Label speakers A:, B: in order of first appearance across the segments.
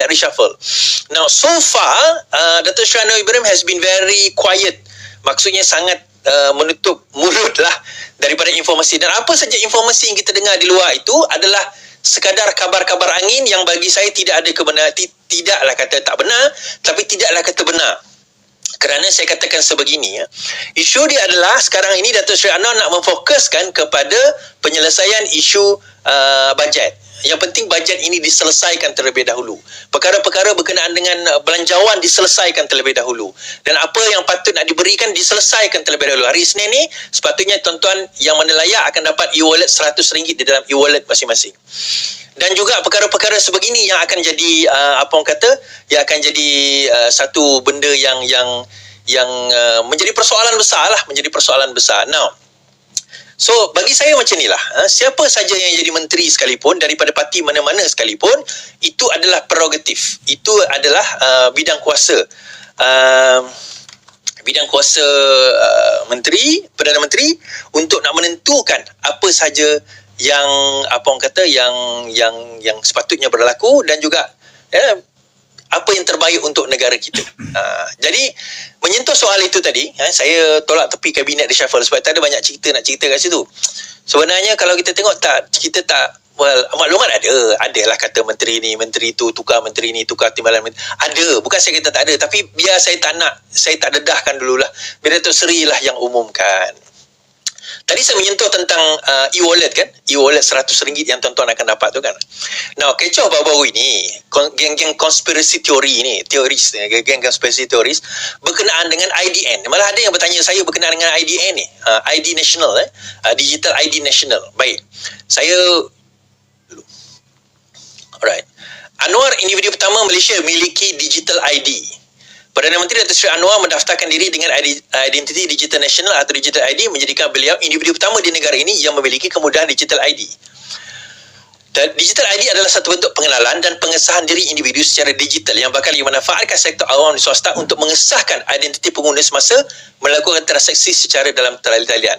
A: reshuffle. Now, so far, Dato' Sri Anwar Ibrahim has been very quiet. Maksudnya sangat menutup mulut lah daripada informasi. Dan apa saja informasi yang kita dengar di luar itu adalah sekadar kabar-kabar angin yang bagi saya tidak ada kebenaran. Tidaklah kata tak benar, tapi tidaklah kata benar. Kerana saya katakan sebegini, isu dia adalah sekarang ini Dato' Sri Anwar nak memfokuskan kepada penyelesaian isu bajet. Yang penting bajet ini diselesaikan terlebih dahulu. Perkara-perkara berkenaan dengan belanjawan diselesaikan terlebih dahulu. Dan apa yang patut nak diberikan diselesaikan terlebih dahulu. Hari Isnin ni sepatutnya tuan-tuan yang mana layak akan dapat e-wallet RM100 di dalam e-wallet masing-masing. Dan juga perkara-perkara sebegini yang akan jadi apa orang kata, yang akan jadi satu benda yang menjadi persoalan besar lah, menjadi persoalan besar. Now, so bagi saya macam inilah, siapa saja yang jadi menteri sekalipun daripada parti mana-mana sekalipun, itu adalah prerogatif, itu adalah bidang kuasa menteri, Perdana Menteri untuk nak menentukan apa saja yang apa orang kata yang sepatutnya berlaku dan juga apa yang terbaik untuk negara kita. Jadi menyentuh soal itu tadi, saya tolak tepi kabinet reshuffle sebab tak ada banyak cerita nak cerita kat situ. Sebenarnya kalau kita tengok kita tak maklumat adalah kata menteri ni, menteri tu tukar, menteri ni tukar timbalan menteri. Ada, bukan saya kata tak ada, tapi biar saya tak dedahkan dululah. Biar Dato' Seri lah yang umumkan. Tadi saya menyentuh tentang e-wallet kan, e-wallet RM100 yang tuan-tuan akan dapat tu kan. Now, kecoh baru-baru ini, geng-geng konspirasi teori ni, geng konspirasi teoris berkenaan dengan IDN. Malah ada yang bertanya saya berkenaan dengan IDN ni, ID National, Digital ID National. Baik, saya alright. Anwar, individu pertama Malaysia memiliki Digital ID. Perdana Menteri Dato' Sri Anwar mendaftarkan diri dengan Identiti Digital Nasional atau Digital ID, menjadikan beliau individu pertama di negara ini yang memiliki kemudahan Digital ID. Dan Digital ID adalah satu bentuk pengenalan dan pengesahan diri individu secara digital yang bakal dimanfaatkan sektor awam dan swasta untuk mengesahkan identiti pengguna semasa melakukan transaksi secara dalam talian.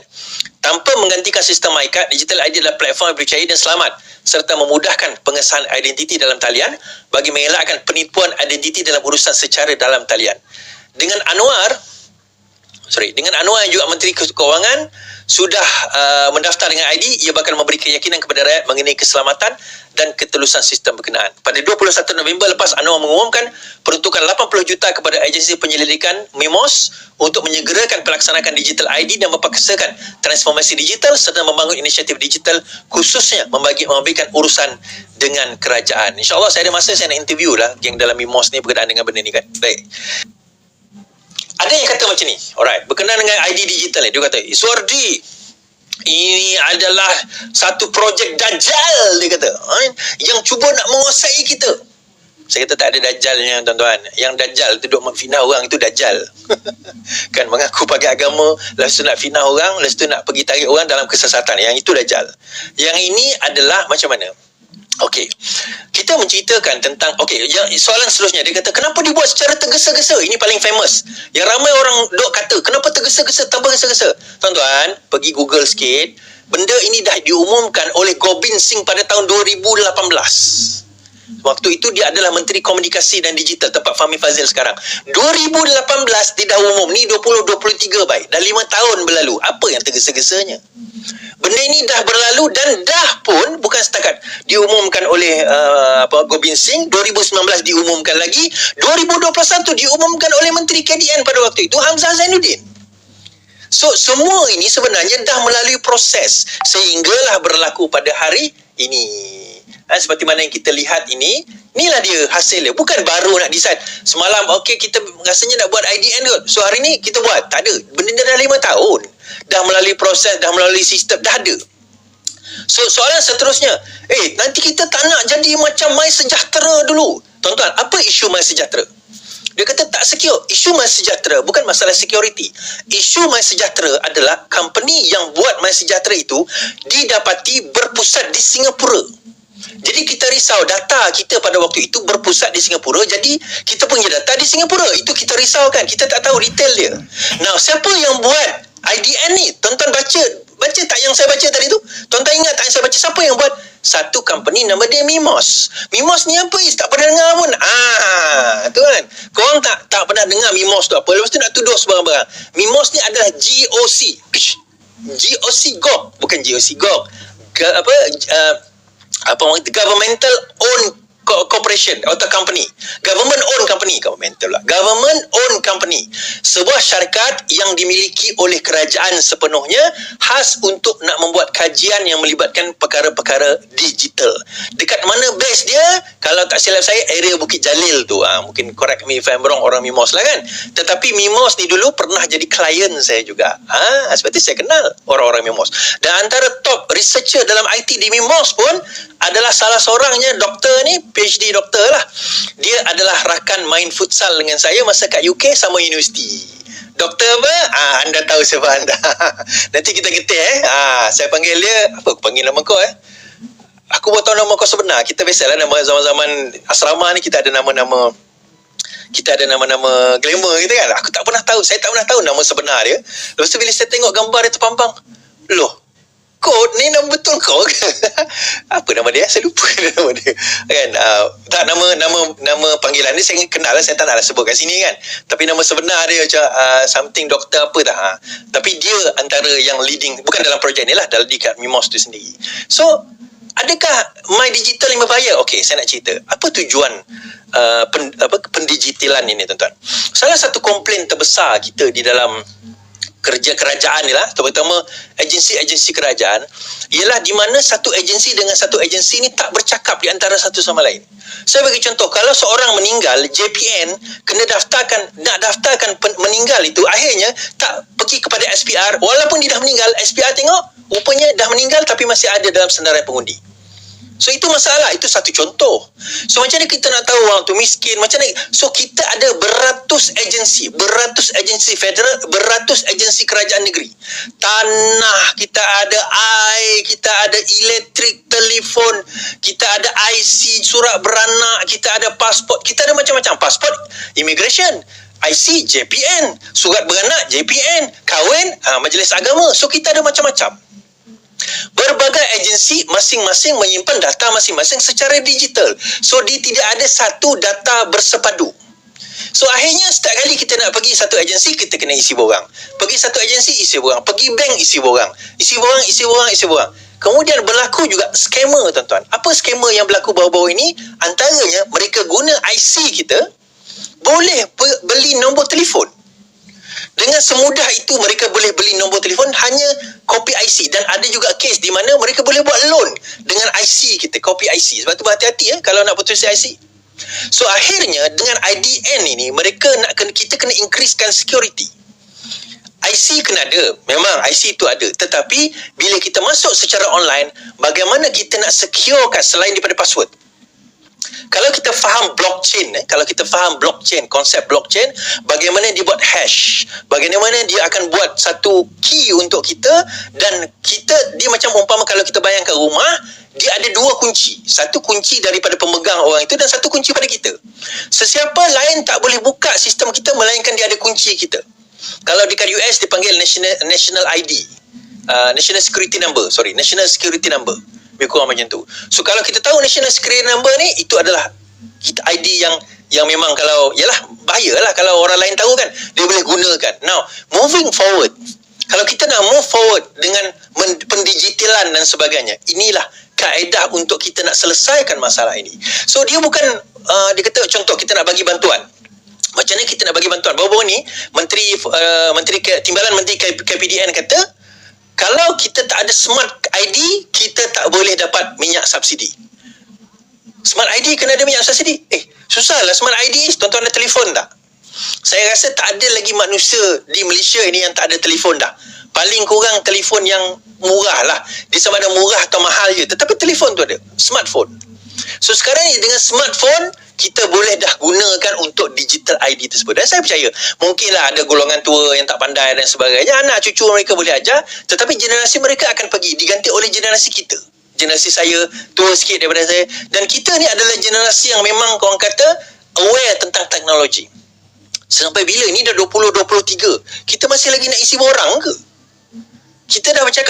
A: Tanpa menggantikan sistem MyCard, Digital ID adalah platform yang dipercayai dan selamat serta memudahkan pengesahan identiti dalam talian bagi mengelakkan penipuan identiti dalam urusan secara dalam talian. Dengan Anwar yang juga Menteri Keuangan sudah mendaftar dengan ID, ia bakal memberi keyakinan kepada rakyat mengenai keselamatan dan ketelusan sistem berkenaan. Pada 21 November lepas, Anwar mengumumkan peruntukan 80 juta kepada agensi penyelidikan MIMOS untuk menyegerakan pelaksanaan digital ID dan memperkasakan transformasi digital serta membangun inisiatif digital khususnya memberikan urusan dengan kerajaan. InsyaAllah saya ada masa saya nak interview lah geng dalam MIMOS ni berkenaan dengan benda ni kan. Baik. Ada yang kata macam ni, alright, berkenaan dengan ID digital ni, dia kata, Iswardi, ini adalah satu projek Dajjal, dia kata, yang cuba nak menguasai kita. Saya kata tak ada Dajjalnya, tuan-tuan. Yang Dajjal tu duk memfitnah orang, itu Dajjal. Kan, mengaku pakai agama, lepas tu nak fitnah orang, lepas tu nak pergi tarik orang dalam kesesatan. Yang itu Dajjal. Yang ini adalah macam mana? Okey, kita menceritakan tentang soalan seterusnya, dia kata kenapa dibuat secara tergesa-gesa? Ini paling famous yang ramai orang dok kata, kenapa tergesa-gesa, tanpa gesa-gesa? Tuan-tuan, pergi Google sikit. Benda ini dah diumumkan oleh Gobind Singh pada tahun 2018. Waktu itu dia adalah Menteri Komunikasi dan Digital, tempat Fahmi Fazil sekarang. 2018 dia dah umum. Ni 2023 baik. Dah 5 tahun berlalu. Apa yang tergesa-gesanya? Benda ini dah berlalu dan dah pun bukan setakat diumumkan oleh Gobind Singh, 2019 diumumkan lagi, 2021 diumumkan oleh Menteri KDN pada waktu itu, Hamzah Zainuddin. So, semua ini sebenarnya dah melalui proses sehinggalah berlaku pada hari ini. Seperti mana yang kita lihat ini, inilah dia hasilnya. Bukan baru nak decide. Semalam, kita rasanya nak buat IDN kot. So, hari ni kita buat. Tak ada. Benda dah 5 tahun. Dah melalui proses, dah melalui sistem, dah ada. So, soalan seterusnya, nanti kita tak nak jadi macam MySejahtera dulu. Tuan-tuan, apa isu MySejahtera? Dia kata tak secure. Isu MySejahtera bukan masalah security. Isu MySejahtera adalah company yang buat MySejahtera itu didapati berpusat di Singapura. Jadi kita risau data kita pada waktu itu berpusat di Singapura. Jadi kita punya data di Singapura. Itu kita risaukan. Kita tak tahu detail dia. Now, siapa yang buat IDN ni? Tuan-tuan baca baca tak yang saya baca tadi tu? Tuan-tuan ingat tak yang saya baca? Siapa yang buat? Satu company nama dia Mimos. Mimos ni apa? Tak pernah dengar pun. Tu kan. Korang tak pernah dengar Mimos tu apa. Lepas tu nak tuduh sebarang-barang. Mimos ni adalah GOC. GOC GOG. Bukan GOC GOG. Governmental owned corporation atau company, government owned company, sebuah syarikat yang dimiliki oleh kerajaan sepenuhnya, khas untuk nak membuat kajian yang melibatkan perkara-perkara digital. Dekat mana base dia? Kalau tak silap saya, area Bukit Jalil tu. Mungkin correct me if I'm wrong, orang Mimos lah kan. Tetapi Mimos ni dulu pernah jadi klien saya juga. Sebab tu saya kenal orang-orang Mimos. Dan antara top researcher dalam IT di Mimos pun adalah salah seorangnya doktor ni, PhD doktor lah. Dia adalah rakan main futsal dengan saya masa kat UK sama universiti. Doktor apa? Anda tahu siapa anda. Nanti kita getir saya panggil dia, apa aku panggil nama kau Aku buat tahu nama kau sebenar. Kita biasalah nama zaman-zaman asrama ni kita ada nama-nama glamour gitu kan. Aku tak pernah tahu, saya tak pernah tahu nama sebenar dia. Lepas tu bila saya tengok gambar dia terpampang, loh, kod ni nama betul kau ke? Apa nama dia? Saya lupa nama dia. Kan? Tak, nama panggilan dia saya kenal lah, saya tak naklah sebut kat sini kan. Tapi nama sebenar dia macam something doktor apa dah. Tapi dia antara yang leading, bukan dalam projek ni lah, dalam dekat Mimos tu sendiri. So, adakah My Digital ni berbahaya? Okey, saya nak cerita. Apa tujuan pendigitalan ini, tuan-tuan? Salah satu komplain terbesar kita di dalam kerja kerajaan ni lah, terutama agensi-agensi kerajaan, ialah di mana satu agensi dengan satu agensi ni tak bercakap di antara satu sama lain. Saya bagi contoh, kalau seorang meninggal, JPN kena nak daftarkan meninggal itu, akhirnya tak pergi kepada SPR, walaupun dia dah meninggal, SPR tengok, rupanya dah meninggal tapi masih ada dalam senarai pengundi. So itu masalah, itu satu contoh. So macam mana kita nak tahu orang tu miskin, macam mana? So kita ada beratus agensi federal, beratus agensi kerajaan negeri. Tanah, kita ada air, kita ada elektrik, telefon, kita ada IC, surat beranak, kita ada pasport, kita ada macam-macam. Pasport, immigration, IC, JPN, surat beranak, JPN, kahwin, majlis agama. So kita ada macam-macam. Berbagai agensi masing-masing menyimpan data masing-masing secara digital. So dia tidak ada satu data bersepadu. So akhirnya setiap kali kita nak pergi satu agensi, kita kena isi borang. Pergi satu agensi, isi borang. Pergi bank, isi borang. Isi borang. Kemudian berlaku juga scammer, tuan-tuan. Apa scammer yang berlaku baru-baru ini? Antaranya mereka guna IC kita, boleh beli nombor telefon. Dengan semudah itu mereka boleh beli nombor telefon hanya kopi IC. Dan ada juga kes di mana mereka boleh buat loan dengan IC kita, kopi IC. Sebab tu berhati-hati kalau nak bertulis IC. So akhirnya dengan IDN ini kita kena increasekan security. IC kena ada, memang IC itu ada. Tetapi bila kita masuk secara online, bagaimana kita nak securekan selain daripada password? Kalau kita faham blockchain, konsep blockchain, bagaimana dia buat hash, bagaimana dia akan buat satu key untuk kita, dan dia macam umpama kalau kita bayangkan rumah, dia ada dua kunci. Satu kunci daripada pemegang orang itu dan satu kunci pada kita. Sesiapa lain tak boleh buka sistem kita melainkan dia ada kunci kita. Kalau dekat US dipanggil National ID, National Security Number. Lebih kurang macam tu. So kalau kita tahu National Security Number ni, itu adalah ID yang memang kalau, yalah, bahayalah kalau orang lain tahu kan, dia boleh gunakan. Now, moving forward, kalau kita nak move forward dengan pendigitalan dan sebagainya, inilah kaedah untuk kita nak selesaikan masalah ini. So dia bukan, dia kata contoh kita nak bagi bantuan. Macam mana kita nak bagi bantuan? Baru-baru ni Timbalan Menteri KPDN kata, kalau kita tak ada smart ID, kita tak boleh dapat minyak subsidi. Smart ID kena ada minyak subsidi. Susahlah smart ID. Tuan-tuan ada telefon tak? Saya rasa tak ada lagi manusia di Malaysia ini yang tak ada telefon dah. Paling kurang telefon yang murah lah. Dia sama ada murah atau mahal je. Tetapi telefon tu ada. Smartphone. So sekarang ni dengan smartphone, kita boleh dah gunakan untuk digital ID tersebut. Dan saya percaya, mungkinlah ada golongan tua yang tak pandai dan sebagainya. Anak cucu mereka boleh ajar, tetapi generasi mereka akan pergi diganti oleh generasi kita. Generasi saya tua sikit daripada saya. Dan kita ni adalah generasi yang memang korang kata aware tentang teknologi. Sampai bila? Ni dah 2023. Kita masih lagi nak isi borang ke? Kita dah bercakap